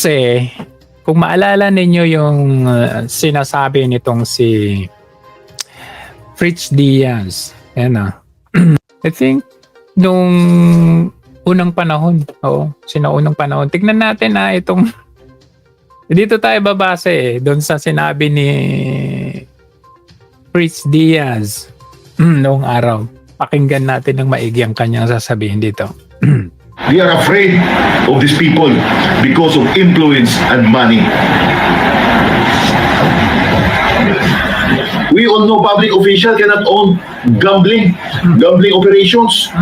Kasi kung maalala ninyo yung sinasabi nitong si Fritz Diaz, I think nung unang panahon, sinaunang panahon. Tignan natin itong dito tayo babase doon sa sinabi ni Fritz Diaz noong araw. Pakinggan natin ng maigi ang kanyang sasabihin dito. We are afraid of these people because of influence and money. We all know public officials cannot own gambling operations.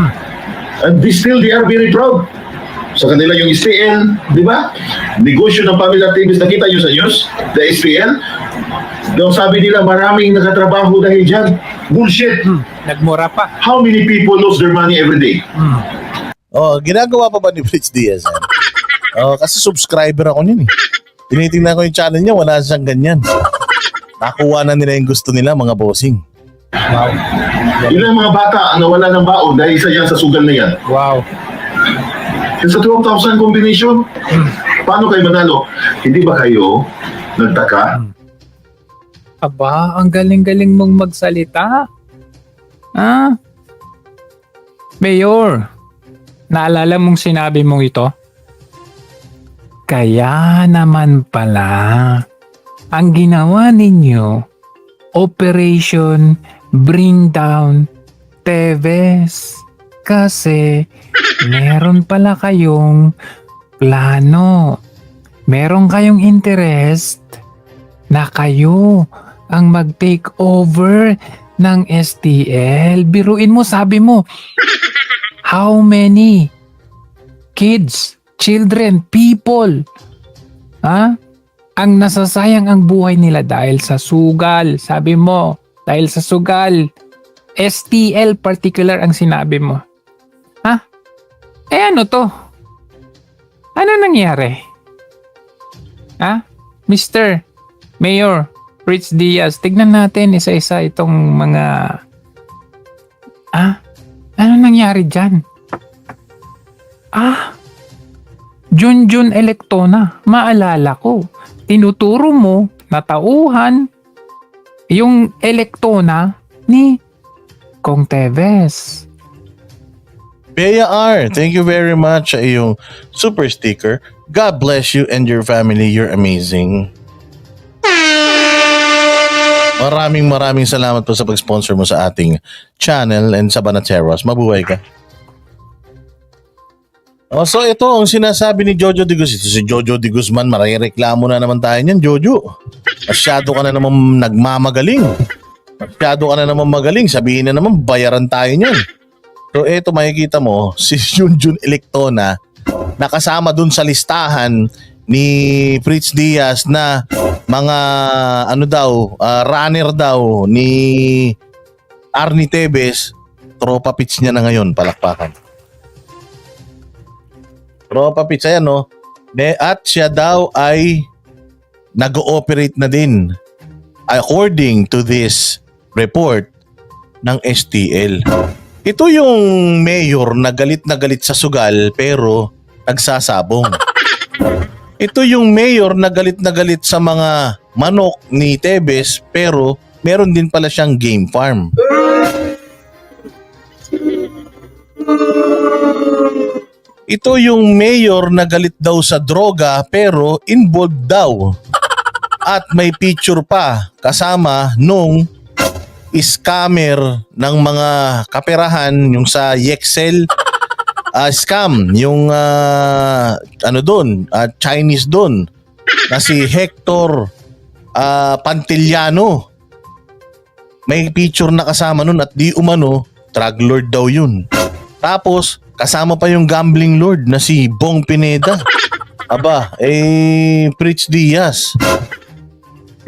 And they are very proud. Sa kanila yung SPL, di ba? Negosyo ng pamilya activists, nakita nyo sa news, the SPL. Daw sabi nila maraming nakatrabaho dahil dyan. Bullshit. Nagmura pa. How many people lose their money every day? Ginagawa pa ba ni Fritz Diaz? Kasi subscriber ako niyan eh. Tinitingnan ko yung channel niya, wala siyang ganyan. Nakuha na nila yung gusto nila, mga bossing. Wow. Ilang mga bata ang nawala ng baon dahil isa yan sa sugal na yan. Wow. Sa 12,000 combination, paano kayo manalo? Hindi ba kayo nagtaka? Aba, ang galing-galing mong magsalita. Mayor, naalala mong sinabi mong ito? Kaya naman pala, ang ginawa ninyo, Operation Bring Down Teves. Kasi meron pala kayong plano. Meron kayong interest na kayo ang mag-take over ng STL. Biruin mo, sabi mo, how many kids, children, people, ang nasasayang ang buhay nila dahil sa sugal. Sabi mo, dahil sa sugal. STL particular ang sinabi mo. Ano to? Ano nangyari? Mr. Mayor Fritz Diaz, tignan natin isa-isa itong mga... Ano nangyari dyan? Junjun Electona, maalala ko. Tinuturo mo na tauhan yung Electona ni Kong Teves. Bea R, thank you very much sa iyong super sticker. God bless you and your family. You're amazing. Maraming salamat po sa pag-sponsor mo sa ating channel and sa Banateros. Mabuhay ka. So ito ang sinasabi ni Jojo de Guzman. Si Jojo de Guzman, marireklamo na naman tayo niyan, Jojo. Masyado ka na naman nagmamagaling. Masyado ka na naman magaling. Sabihin na naman, bayaran tayo niyan. So ito makikita mo, si Junjun Electona nakasama dun sa listahan ni Fritz Diaz na mga runner daw ni Arnie Teves. Tropa pitch niya na ngayon, palakpakan. Tropa pitch, ayan no. At siya daw ay nag-ooperate na din according to this report ng STL. Ito yung mayor na galit sa sugal pero nagsasabong. Ito yung mayor na galit sa mga manok ni Teves pero meron din pala siyang game farm. Ito yung mayor na galit daw sa droga pero involved daw. At may picture pa kasama nung scammer ng mga kaperahan yung sa Yexel scam, yung Chinese doon na si Hector Pantiliano. May picture na kasama nun at di umano drug lord daw yun. Tapos kasama pa yung gambling lord na si Bong Pineda. Aba, Fritz Diaz.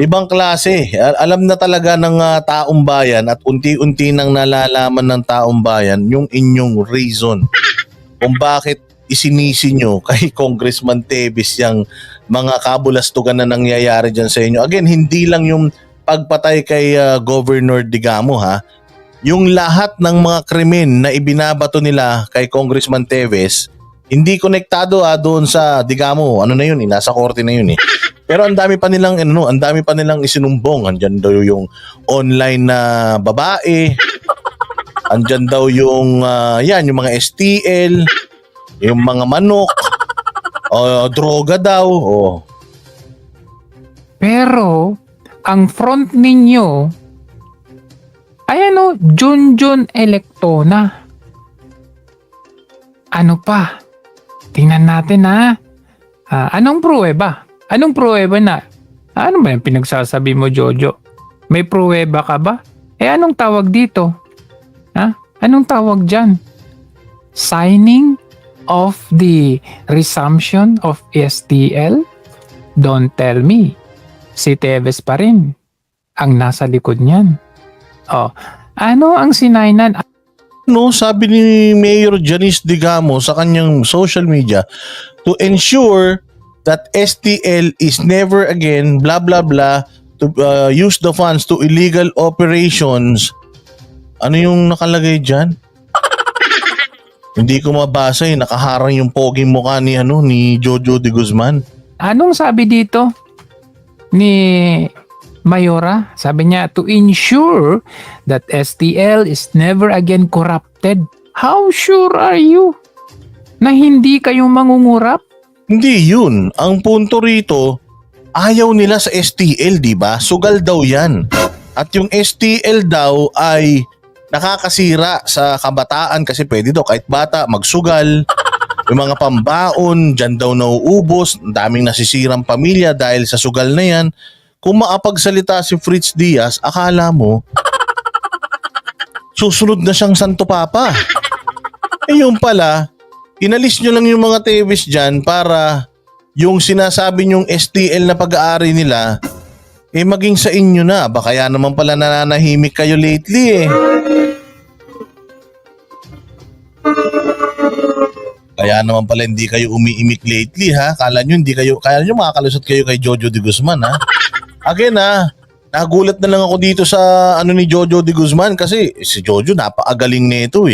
Ibang klase. Alam na talaga ng taong bayan at unti-unti nang nalalaman ng taong bayan yung inyong reason kung bakit isinisi nyo kay Congressman Teves yung mga kabulastugan na nangyayari dyan sa inyo. Again, hindi lang yung pagpatay kay Governor Digamo ha. Yung lahat ng mga krimen na ibinabato nila kay Congressman Teves Hindi konektado doon sa digamo, ano na yun, nasa korte na yun eh. Pero ang dami pa nilang isinumbong. Andyan daw yung online na babae. Andyan daw yung yung mga STL, yung mga manok, droga daw. Pero, ang front ninyo, ay Junjun Electona. Ano pa? Tingnan natin anong pruweba? Anong pruweba na? Ano ba yung pinagsasabi mo, Jojo? May pruweba ka ba? Anong tawag dito? Anong tawag dyan? Signing of the resumption of STL? Don't tell me. Si Teves pa rin ang nasa likod niyan. Ano ang sinainan? Sabi ni Mayor Janice Digamo sa kanyang social media, to ensure that STL is never again blah blah blah to use the funds to illegal operations. Ano yung nakalagay dyan? Hindi ko mabasa nakaharang yung poging mukha ni Jojo de Guzman. Anong sabi dito ni Mayora? Sabi niya, to ensure that STL is never again corrupted. How sure are you na hindi kayo mangungurap? Hindi yun. Ang punto rito, ayaw nila sa STL, di ba? Sugal daw yan. At yung STL daw ay nakakasira sa kabataan kasi pwede daw kahit bata magsugal. Yung mga pambaon, dyan daw nauubos. Ang daming nasisirang pamilya dahil sa sugal na yan. Kung maapagsalita si Fritz Diaz, akala mo susunod na siyang Santo Papa. Yung pala, inalis nyo lang yung mga Teves dyan para yung sinasabi nyong STL na pag-aari nila maging sa inyo na. Kaya naman pala nananahimik kayo lately Kaya naman pala hindi kayo umiimik lately Kala nyo makakalusot kayo kay Jojo de Guzman Again nagulat na lang ako dito sa ni Jojo de Guzman kasi si Jojo napakagaling nito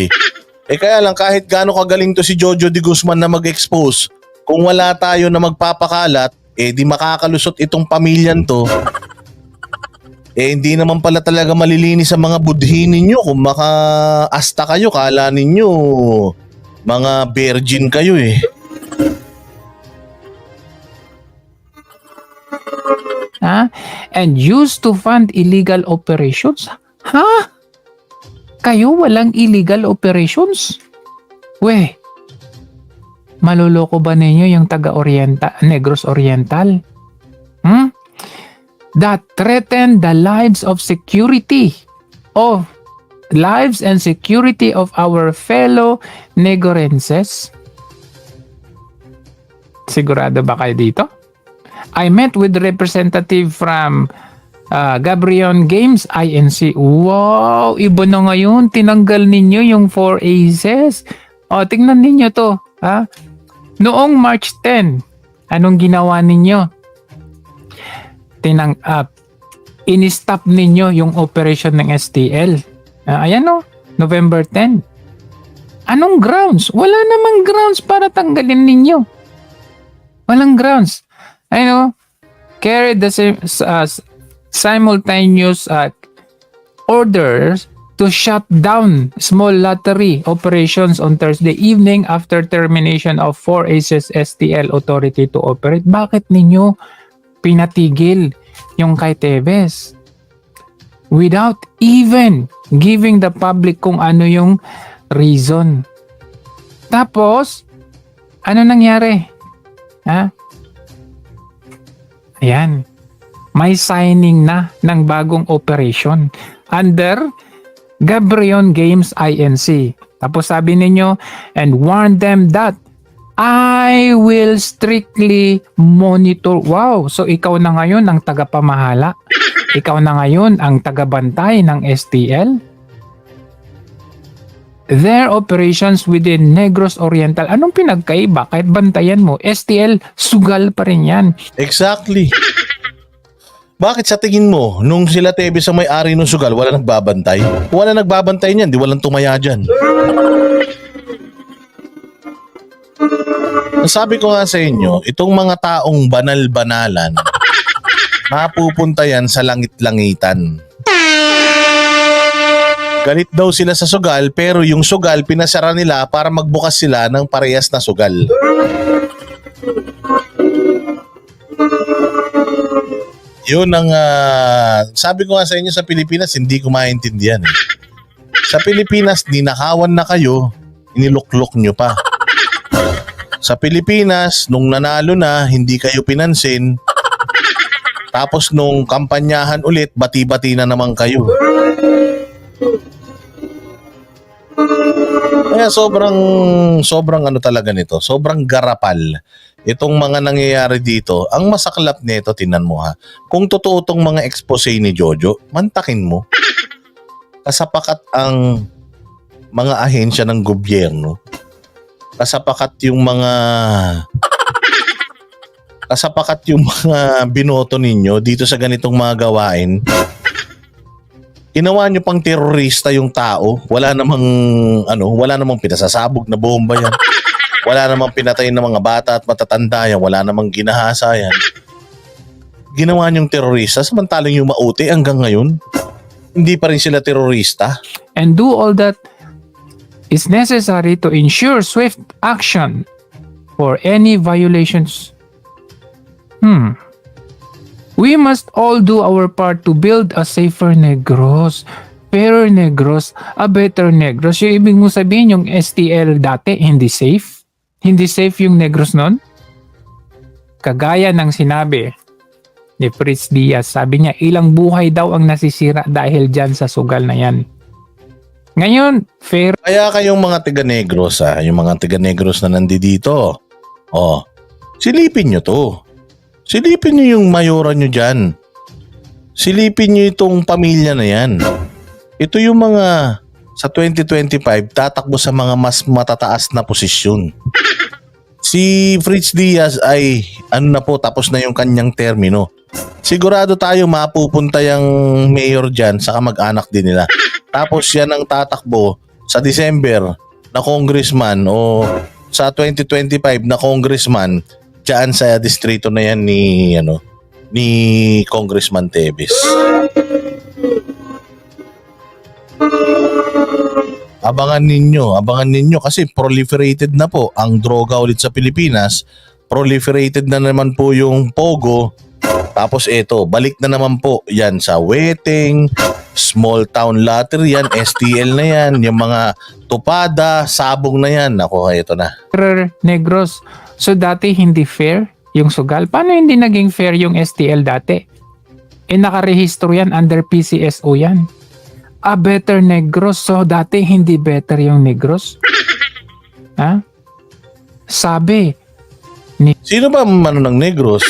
kaya lang kahit gaano kagaling to si Jojo de Guzman na mag-expose, kung wala tayo na magpapakalat, di makakalusot itong pamilyan to. Hindi naman pala talaga malilinis sa mga budhi ninyo kung maka-asta kayo, kala ninyo mga virgin kayo And used to fund illegal operations? Kayo walang illegal operations? Maluloko ba ninyo yung Negros Oriental? That threaten the lives and security of our fellow Negorenses? Sigurado ba kayo dito? I met with representative from Gabrion Games INC. Wow, iba na ngayon. Tinanggal ninyo yung 4 aces. Tingnan ninyo to. Noong March 10, anong ginawa ninyo? In-stop ninyo yung operation ng STL. November 10. Anong grounds? Wala namang grounds para tanggalin ninyo. Walang grounds. Carried the simultaneous orders to shut down small lottery operations on Thursday evening after termination of 4 aces STL authority to operate. Bakit ninyo pinatigil yung kay Teves? Without even giving the public kung ano yung reason. Tapos, ano nangyari? Ayan. May signing na ng bagong operation under Gabrion Games INC. Tapos sabi ninyo, and warn them that I will strictly monitor. Wow, so ikaw na ngayon ang tagapamahala. Ikaw na ngayon ang tagabantay ng STL. Their operations within Negros Oriental. Anong pinagkaiba? Kahit bantayan mo, STL, sugal pa rin yan. Exactly. Bakit sa tingin mo, nung sila Teves ang may-ari ng sugal, wala nagbabantay? Wala nagbabantay niyan, di walang tumaya dyan. Sabi ko nga sa inyo, itong mga taong banal-banalan, mapupunta yan sa langit-langitan. Galit daw sila sa sugal, pero yung sugal pinasara nila para magbukas sila ng parehas na sugal. Yun ang sabi ko nga sa inyo, sa Pilipinas hindi ko maintindihan. Sa Pilipinas, ninakawan na kayo, iniluklok nyo pa. Sa Pilipinas, nung nanalo na, hindi kayo pinansin. Tapos nung kampanyahan ulit, bati-bati na naman kayo. Kaya sobrang ano talaga nito, sobrang garapal itong mga nangyayari dito. Ang masaklap nito, tinan mo ha, kung totoo tong mga expose ni Jojo, mantakin mo. Kasapakat ang mga ahensya ng gobyerno, kasapakat yung mga binoto ninyo dito sa ganitong mga gawain. Ginawa nyo pang terorista yung tao. Wala namang pinasasabog na bomba yan. Wala namang pinatay ng mga bata at matatanda yan. Wala namang ginahasa yan. Ginawa nyong terorista, samantalang yung mauti hanggang ngayon, hindi pa rin sila terorista. And do all that is necessary to ensure swift action for any violations. We must all do our part to build a safer Negros, fairer Negros, a better Negros. Yung ibig mo sabihin, yung STL dati, hindi safe? Hindi safe yung Negros nun? Kagaya ng sinabi ni Fritz Diaz, sabi niya, ilang buhay daw ang nasisira dahil dyan sa sugal na yan. Ngayon, fair. Kaya kayong mga taga-Negros, yung mga taga-Negros na nandito, silipin nyo to. Silipin nyo yung mayora nyo dyan. Silipin nyo itong pamilya na yan. Ito yung mga sa 2025 tatakbo sa mga mas matataas na posisyon. Si Fritz Diaz ay tapos na yung kanyang termino. Sigurado tayo mapupunta yung mayor dyan sa kamag-anak din nila. Tapos yan ang tatakbo sa December na congressman o sa 2025 na congressman dyan sa distrito na yan ni Congressman Teves. Abangan ninyo kasi proliferated na po ang droga ulit sa Pilipinas. Proliferated na naman po yung Pogo. Tapos balik na naman po yan sa wedding, small town lottery yan, STL na yan, yung mga tupada, sabong na yan. Ako, ito na. Negros. So dati hindi fair yung sugal. Paano hindi naging fair yung STL dati? Nakarehistro yan under PCSO yan. A better Negros. So dati hindi better yung Negros? Ha? Sabi. Sino ba ng Negros?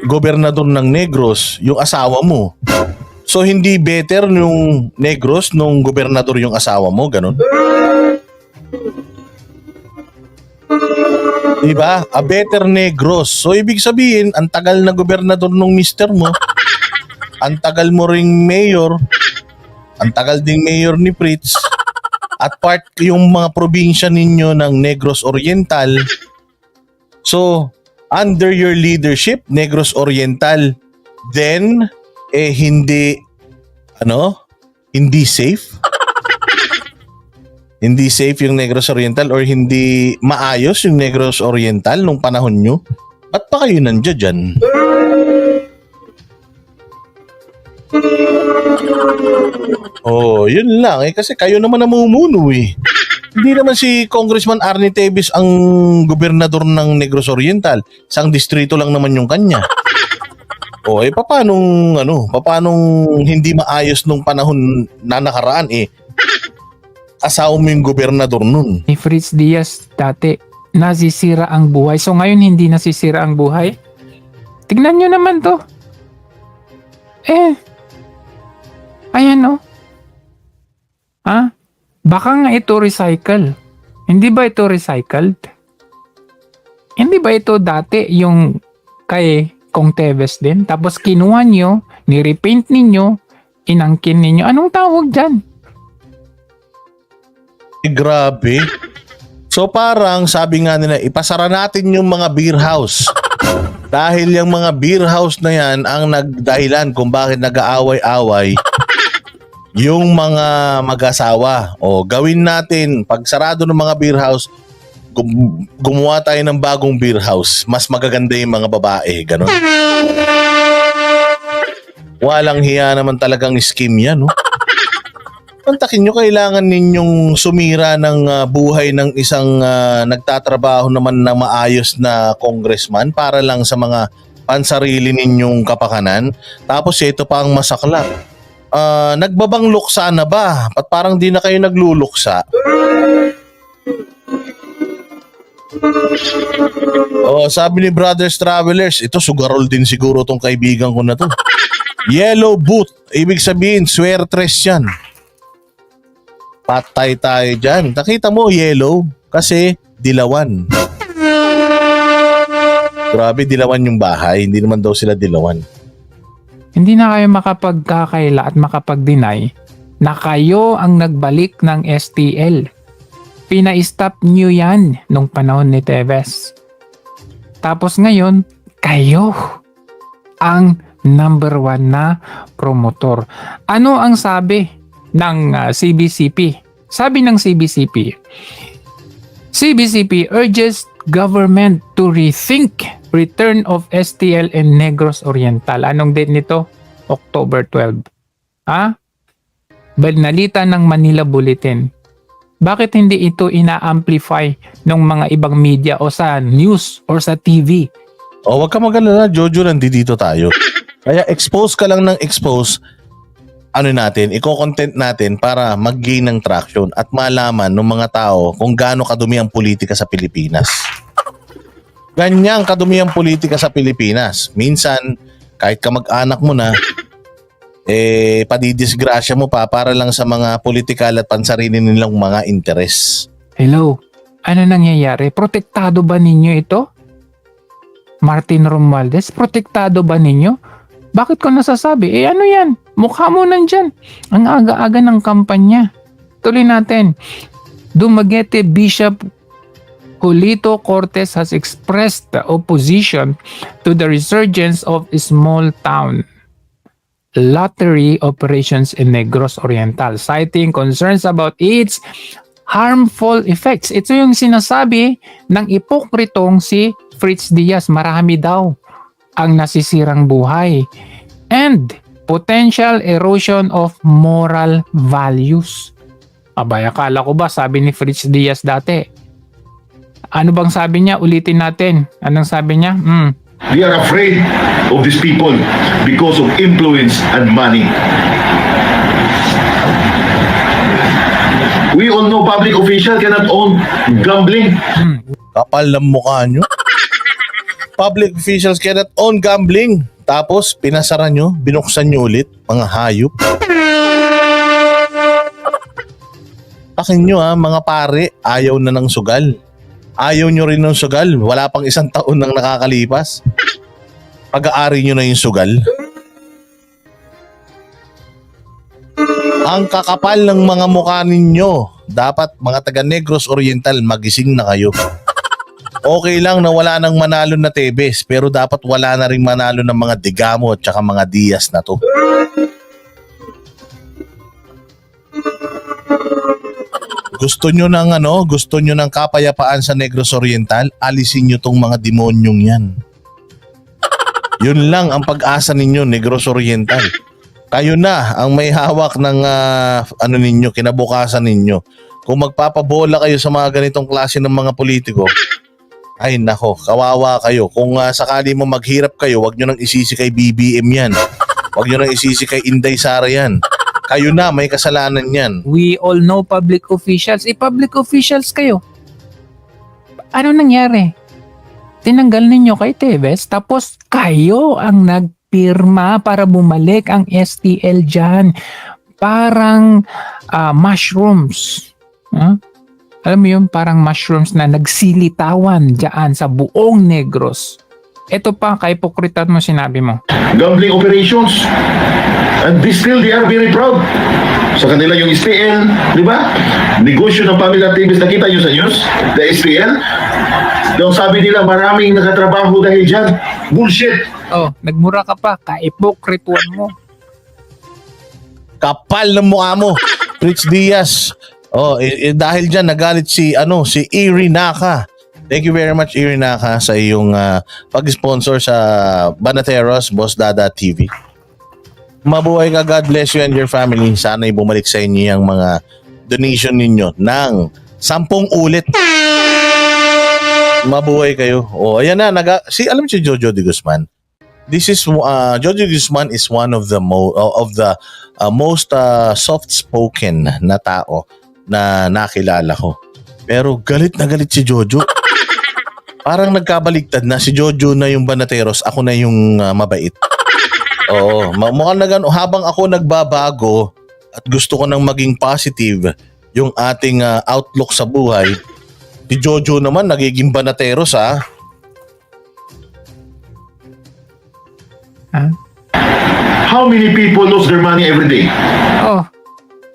Gobernador ng Negros, yung asawa mo. So hindi better yung Negros nung gobernador yung asawa mo, ganun? Diba? A better Negros. So ibig sabihin, ang tagal na gobernador nung mister mo, ang tagal mo ring mayor, ang tagal ding mayor ni Fritz, at part yung mga probinsya ninyo ng Negros Oriental. So, under your leadership, Negros Oriental, then, hindi safe? Hindi safe yung Negros Oriental or hindi maayos yung Negros Oriental nung panahon nyo? Ba't pa kayo nandiyan dyan? Yun lang kasi kayo naman namumuno eh. Hindi naman si Congressman Arnie Teves ang gobernador ng Negros Oriental. Isang distrito lang naman yung kanya. Paanong hindi maayos nung panahon na nakaraan asawa mo yung gobernador nun. Ni Fritz Diaz dati nasisira ang buhay. So ngayon hindi nasisira ang buhay? Tignan nyo naman to. Ayan baka nga ito recycle. Hindi ba ito recycled? Hindi ba ito dati yung kay Kong Teves din? Tapos kinuha nyo, nirepaint ninyo, inangkin ninyo. Anong tawag dyan? Grabe. So parang sabi nga nila, ipasara natin yung mga beer house. Dahil yung mga beer house na yan ang nagdahilan kung bakit nag-aaway-away yung mga mag-asawa. O gawin natin, pag sarado ng mga beer house, gumawa tayo ng bagong beer house. Mas magaganda yung mga babae. Ganon. Walang hiya naman talagang scheme yan. No? Pantakin nyo, kailangan ninyong sumira ng buhay ng isang nagtatrabaho naman na maayos na congressman para lang sa mga pansarili ninyong kapakanan. Tapos ito pa ang masaklap. Nagbabang luksa na ba? At parang di na kayo nagluluksa. Oh, sabi ni Brothers Travelers, ito sugarol din siguro tong kaibigan ko na to. Yellow boot, ibig sabihin swertres yan. Patay tayo dyan. Nakita mo yellow kasi dilawan. Grabe, dilawan yung bahay. Hindi naman daw sila dilawan. Hindi na kayo makapagkakaila at makapag-deny na kayo ang nagbalik ng STL. Pina-stop nyo yan nung panahon ni Teves. Tapos ngayon, kayo ang number 1 na promotor. Ano ang sabi ng CBCP? Sabi ng CBCP urges government to rethink return of STL and Negros Oriental. Anong date nito? October 12. Banalita ng Manila Bulletin. Bakit hindi ito ina-amplify ng mga ibang media o sa news or sa TV? O wag ka mag-alala, Jojo, nandito tayo. Kaya expose ka lang ng expose. Iko-content natin para mag-gain ng traction at malaman ng mga tao kung gaano kadumi ang politika sa Pilipinas. Ganyang kadumi ang politika sa Pilipinas. Minsan, kahit kamag-anak mo na, padidisgrasya mo pa para lang sa mga politikal at pansarili nilang mga interes. Hello, ano nangyayari? Protektado ba ninyo ito? Martin Romualdez, protektado ba ninyo? Bakit ko nasasabi? Ano yan? Mukha mo nandyan. Ang aga-aga ng kampanya. Tuloy natin. Dumaguete Bishop Julito Cortez has expressed the opposition to the resurgence of small town lottery operations in Negros Oriental, citing concerns about its harmful effects. Ito yung sinasabi ng ipokritong si Fritz Diaz. Marami daw ang nasisirang buhay and potential erosion of moral values. Abay, akala ko ba sabi ni Fritz Diaz dati? Ano bang sabi niya? Ulitin natin. Anong sabi niya? We are afraid of these people because of influence and money. We all know public officials cannot own gambling. Kapal ng mukha nyo. Public officials cannot own gambling. Tapos, pinasara nyo, binuksan nyo ulit, mga hayop. Takin nyo mga pare, ayaw na ng sugal. Ayaw nyo rin ng sugal, wala pang 1 taon nang nakakalipas. Pag-aari nyo na yung sugal. Ang kakapal ng mga mukha ninyo. Dapat mga taga Negros Oriental, magising na kayo. Okay lang na wala nang manalo na Tebes, pero dapat wala na ring manalo ng mga Digamo at saka mga Diaz na to. Gusto nyo ng kapayapaan sa Negros Oriental, alisin nyo tong mga demonyong yan. Yun lang ang pag-asa ninyo, Negros Oriental. Kayo na ang may hawak ng kinabukasan ninyo. Kung magpapabola kayo sa mga ganitong klase ng mga politiko, ay nako, kawawa kayo. Kung sakali mo maghirap kayo, wag nyo nang isisi kay BBM yan. Wag nyo nang isisi kay Inday Sara yan. Kayo na, may kasalanan yan. We all know public officials. Public officials kayo. Ano nangyari? Tinanggal ninyo kay Teves, tapos kayo ang nagpirma para bumalik ang STL dyan. Parang mushrooms. Alam mo yun, parang mushrooms na nagsilitawan dyan sa buong Negros. Ito pa, kaipokritan mo sinabi mo. Gambling operations. And still they are very proud. Sa kanila yung STL, di ba? Negosyo ng pamilya activist, nakita nyo sa news, the STL. Yung sabi nila maraming nakatrabaho dahil dyan. Bullshit. Oh, nagmura ka pa, kaipokrituan mo. Kapal ng mukha mo, Fritz Diaz. Oh, dahil dyan nagalit si Erie Naka. Thank you very much, Erie Naka, sa iyong pag-sponsor sa Banateros, Boss Dada TV. Mabuhay ka, God bless you and your family. Sana'y bumalik sa inyo yung mga donation ninyo ng 10 ulit. Mabuhay kayo. Oh, ayan na, alam si Jojo de Guzman. This is Jojo de Guzman is one of the most soft-spoken na tao na nakilala ko. Pero galit na galit si Jojo. Parang nagkabaligtad na, si Jojo na yung Banateros, ako na yung mabait. Oo, mukhang habang ako nagbabago at gusto ko nang maging positive yung ating outlook sa buhay, si Jojo naman nagiging Banateros ha. How many people lose their money every day? Oh,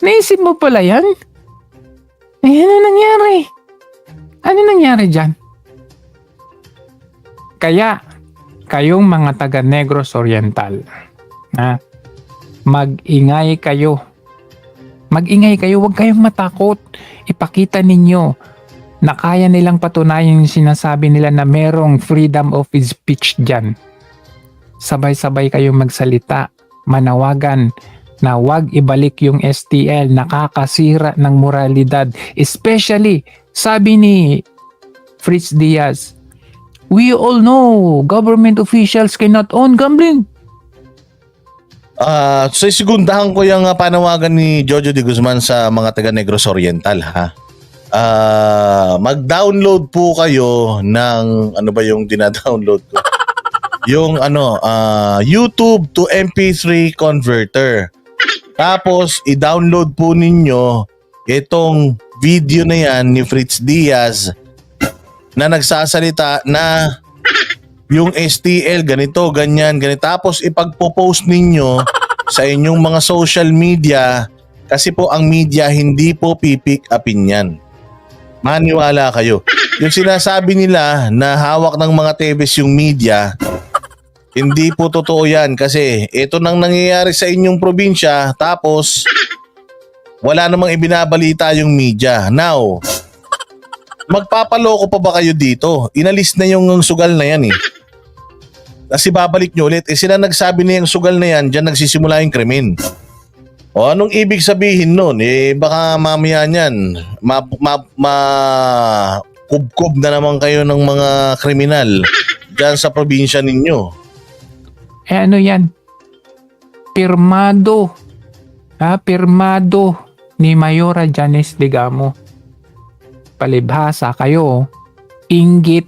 naisip mo pala yan? Eh, ano nangyari? Ano nangyari dyan? Kaya, kayong mga taga Negros Oriental, mag-ingay kayo. Mag-ingay kayo, huwag kayong matakot. Ipakita ninyo na kaya nilang patunayan yung sinasabi nila na merong freedom of speech dyan. Sabay-sabay kayong magsalita, manawagan na huwag ibalik yung STL, nakakasira ng moralidad. Especially, sabi ni Fritz Diaz, we all know government officials cannot own gambling. So sigundahan ko yung panawagan ni Jojo de Guzman sa mga taga Negros Oriental ha. Mag-download po kayo ng ano ba yung dina-download ko? Yung YouTube to MP3 converter. Tapos i-download po ninyo itong video na yan ni Fritz Diaz na nagsasalita na yung STL ganito, ganyan, ganito. Tapos ipagpo-post ninyo sa inyong mga social media kasi po ang media hindi po pipick upin yan. Maniwala kayo. Yung sinasabi nila na hawak ng mga tebes yung media, hindi po totoo yan kasi ito nang nangyayari sa inyong probinsya tapos wala namang ibinabalita yung media. Now, magpapaloko pa ba kayo dito? Inalis na yung sugal na yan eh. Kasi babalik nyo ulit. Sila nagsabi na yung sugal na yan, dyan nagsisimula yung krimen. O anong ibig sabihin nun? Baka mamaya niyan, kubkob na naman kayo ng mga kriminal dyan sa probinsya ninyo. Ano yan? Pirmado. Pirmado ni Mayora Janice Digamo. Palibhasa kayo. Inggit.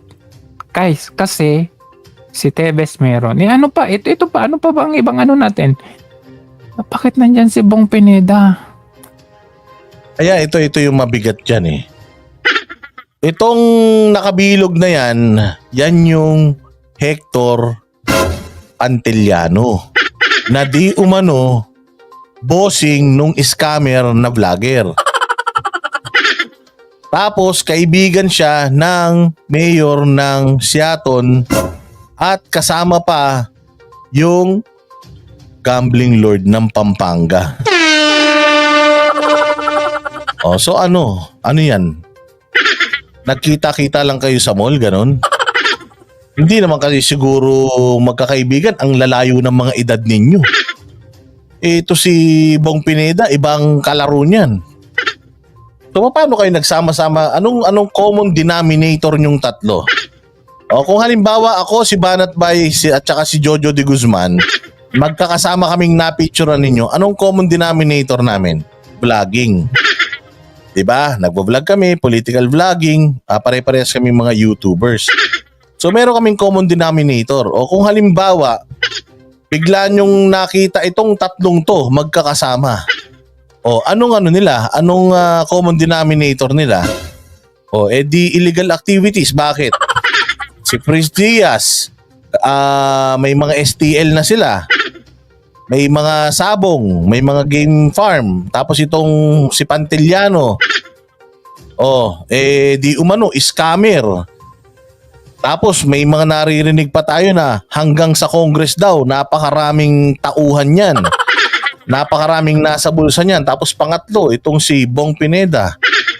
Guys, kasi si Tebes meron. Ano pa? Ito pa. Ano pa ba ang ibang natin? Bakit nandyan si Bong Pineda? Kaya ito yung mabigat dyan eh. Itong nakabilog na yan yung Hector Antillano na di umano bossing nung scammer na vlogger. Tapos kaibigan siya ng mayor ng Siaton at kasama pa yung gambling lord ng Pampanga. So ano yan? Nagkita-kita lang kayo sa mall, ganun? Hindi naman kasi siguro magkakaibigan, ang lalayo ng mga edad ninyo. Ito si Bong Pineda, ibang kalaro niyan. So paano kayo nagsama-sama? Anong common denominator nyong tatlo? Kung halimbawa ako, si Banat Bay at saka si Jojo de Guzman, magkakasama kaming napicturean ninyo, anong common denominator namin? Vlogging. Diba? Nagbo-vlog kami, political vlogging, pare-parehas kami mga YouTubers. So meron kaming common denominator. O kung halimbawa, bigla nyong nakita itong tatlong to magkakasama. O anong nila? Anong common denominator nila? O di illegal activities. Bakit? Si Fritz Diaz, May mga STL na sila. May mga sabong, may mga game farm. Tapos itong si Pantiliano, di umano, scammer. Tapos may mga naririnig pa tayo na hanggang sa Congress daw, napakaraming tauhan yan. Napakaraming nasa bulsa niyan. Tapos pangatlo, itong si Bong Pineda.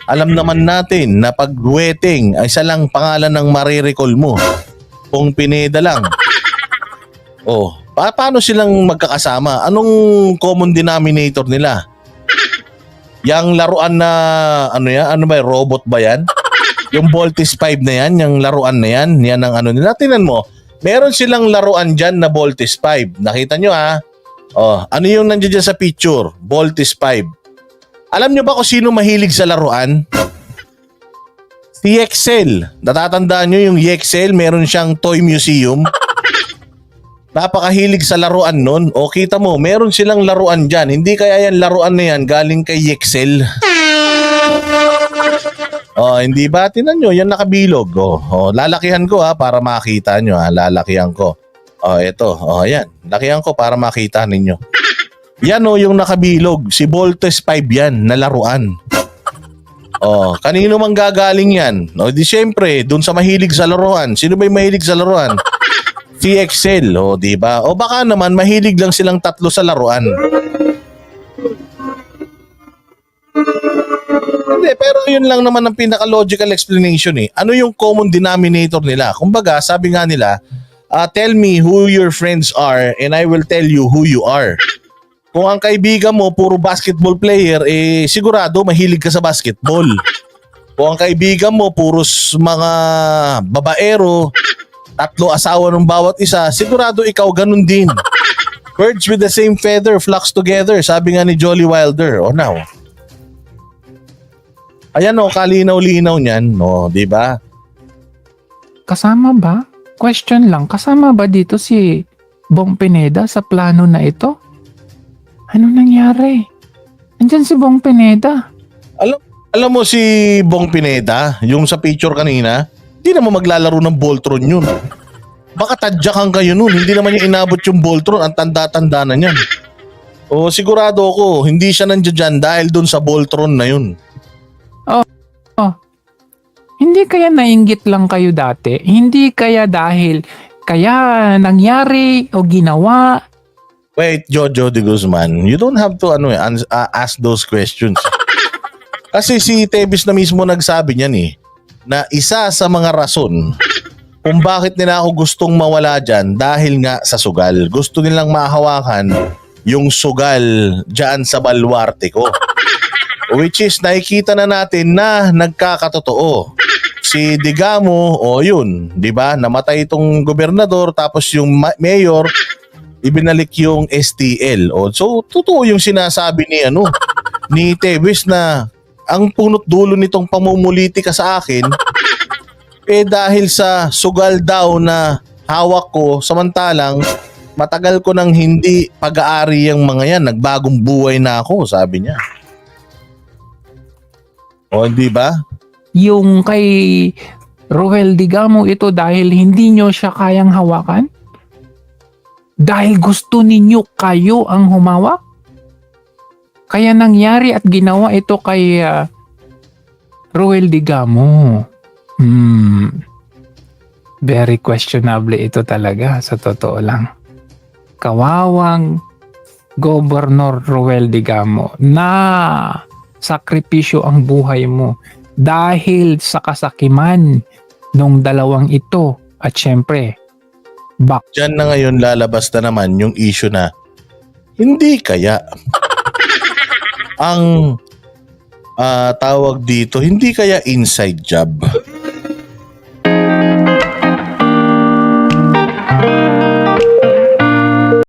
Alam naman natin na pag wedding, ay isa lang pangalan ng marirecall mo. Bong Pineda lang. Paano silang magkakasama? Anong common denominator nila? Yang laruan na, robot ba yan? Yung Voltes 5 na yan, yung laruan na yan, yan ang ano nila. Tingnan mo, meron silang laruan dyan na Voltes 5. Nakita nyo ha? Ano yung nandiyan dyan sa picture? Voltes 5. Alam nyo ba kung sino mahilig sa laruan? Si Excel. Natatandaan nyo yung Excel, meron siyang toy museum. Napakahilig sa laruan nun. Kita mo, meron silang laruan dyan. Hindi kaya yan laruan na yan galing kay Excel. Hindi ba? Tinan nyo, yan nakabilog. Lalakihan ko para makita nyo. Lalakihan ko. Ito. Yan. Lakihan ko para makita ninyo. Yan yung nakabilog. Si Voltes 5 yan na laruan. Kanino mang gagaling yan? Di syempre, dun sa mahilig sa laruan. Sino ba yung mahilig sa laruan? Si Excel, di ba? O baka naman mahilig lang silang tatlo sa laruan. Hindi, pero yun lang naman ang pinaka-logical explanation eh. Ano yung common denominator nila? Kumbaga, sabi nga nila, tell me who your friends are and I will tell you who you are. Kung ang kaibigan mo puro basketball player, sigurado mahilig ka sa basketball. Kung ang kaibigan mo puros mga babaero, 3 asawa ng bawat isa, sigurado ikaw ganun din. Birds with the same feather flocks together, sabi nga ni Jolly Wilder. Now. Ayan kalinaw-linaw niyan, di ba? Kasama ba? Question lang, kasama ba dito si Bong Pineda sa plano na ito? Ano nangyari? Andyan si Bong Pineda. Alam mo si Bong Pineda, yung sa picture kanina, hindi naman maglalaro ng Voltron yun. Baka tadyakan kayo nun. Hindi naman niya inabot yung Voltron. Ang tanda-tanda na niyan. Sigurado ako, hindi siya nandiyan dyan dahil dun sa Voltron na yun. Hindi kaya nainggit lang kayo dati? Hindi kaya dahil kaya nangyari o ginawa? Wait, Jojo de Guzman, you don't have to ask those questions. Kasi si Tebis na mismo nagsabi niyan na isa sa mga rason kung bakit nila ako gustong mawala dyan dahil nga sa sugal. Gusto nilang mahawakan yung sugal dyan sa baluarte ko. Which is nakikita na natin na nagkakatotoo. Si Digamo, yun, di ba? Namatay itong gobernador tapos yung mayor, ibinalik yung STL. So, totoo yung sinasabi ni Tebis na ang punot dulo nitong pamumulitika sa akin dahil sa sugal daw na hawak ko, samantalang matagal ko nang hindi pag-aari yung mga yan, nagbagong buhay na ako, sabi niya. Hindi ba? Yung kay Roel Digamo ito dahil hindi nyo siya kayang hawakan? Dahil gusto ninyo kayo ang humawak? Kaya nangyari at ginawa ito kay Roel Digamo. Very questionable ito talaga, sa totoo lang. Kawawang Governor Roel Digamo na sakripisyo ang buhay mo dahil sa kasakiman ng dalawang ito. At syempre, Diyan na ngayon lalabas na naman yung issue na hindi kaya ang tawag dito, hindi kaya inside job